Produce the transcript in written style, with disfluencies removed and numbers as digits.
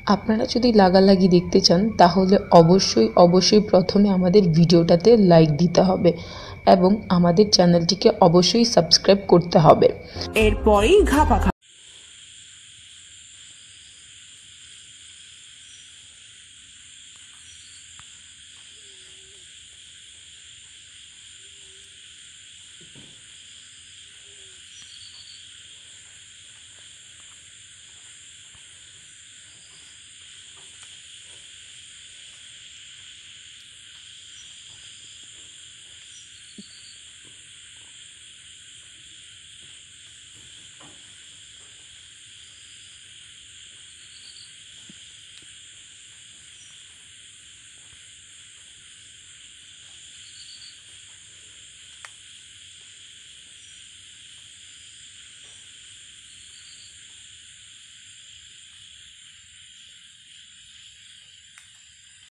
আপনারা যদি লাগালাগি দেখতে চান তাহলে অবশ্যই প্রথমে আমাদের ভিডিওটাতে লাইক দিতে হবে এবং আমাদের চ্যানেলটিকে অবশ্যই সাবস্ক্রাইব করতে হবে। এরপরেই ঘাপা